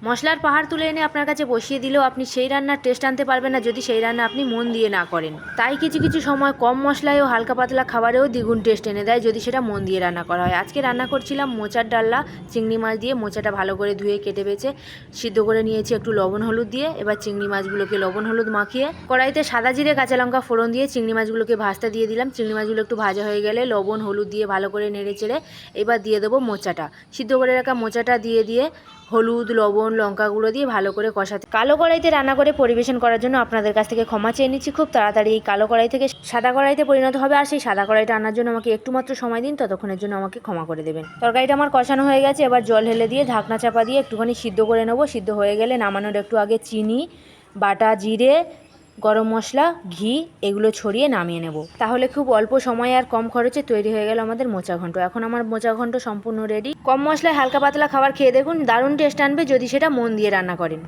মশলার পাহাড় তুলে এনে আপনার কাছে বসিয়ে দিলেও আপনি সেই রান্নার টেস্ট আনতে পারবেন না যদি সেই রান্না আপনি মন দিয়ে না করেন। তাই কিছু কিছু সময় কম মশলায়ও হালকা পাতলা খাবারেও দ্বিগুণ টেস্ট এনে দেয় যদি সেটা মন দিয়ে রান্না করা হয়। আজকে রান্না করছিলাম মোচার ডালনা চিংড়ি মাছ দিয়ে। মোচাটা ভালো করে ধুয়ে কেটে বেছে সিদ্ধ করে নিয়েছি একটু লবণ হলুদ দিয়ে। এবার চিংড়ি মাছগুলোকে লবণ হলুদ মাখিয়ে কড়াইতে সাদা জিরে কাঁচা লঙ্কা ফোড়ন দিয়ে চিংড়ি মাছগুলোকে ভাজতে দিয়ে দিলাম। চিংড়ি মাছগুলো একটু ভাজা হয়ে গেলে লবণ হলুদ দিয়ে ভালো করে নেড়ে চেড়ে এবার দিয়ে দেবো মোচাটা। সিদ্ধ করে রাখা মোচাটা দিয়ে হলুদ লবণ লঙ্কা গুঁড়ো দিয়ে ভালো করে কষাতে। কালো কড়াইতে রান্না করে পরিবেশন করার জন্য আপনাদের কাছ থেকে ক্ষমা চেয়ে নিচ্ছি। খুব তাড়াতাড়ি এই কালো কড়াই থেকে সাদা কড়াইতে পরিণত হবে, আর সেই সাদা কড়াইটা আনার জন্য আমাকে একটু মাত্র সময় দিন, ততক্ষণের জন্য আমাকে ক্ষমা করে দেবেন। তরকারিটা আমার কষানো হয়ে গেছে, এবার জল ঢেলে দিয়ে ঢাকনা চাপা দিয়ে একটুখানি সিদ্ধ করে নেবো। সিদ্ধ হয়ে গেলে নামানোর একটু আগে চিনি, বাটা জিরে, গরম মশলা, ঘি এগুলো ছড়িয়ে নামিয়ে নেব। তাহলে খুব অল্প সময় আর কম খরচে তৈরি হয়ে গেল আমাদের মোচা ঘন্ট। এখন আমার মোচা ঘন্ট সম্পূর্ণ রেডি। কম মশলায় হালকা পাতলা খাবার খেয়ে দেখুন, দারুণ টেস্ট আনবে যদি সেটা মন দিয়ে রান্না করেন।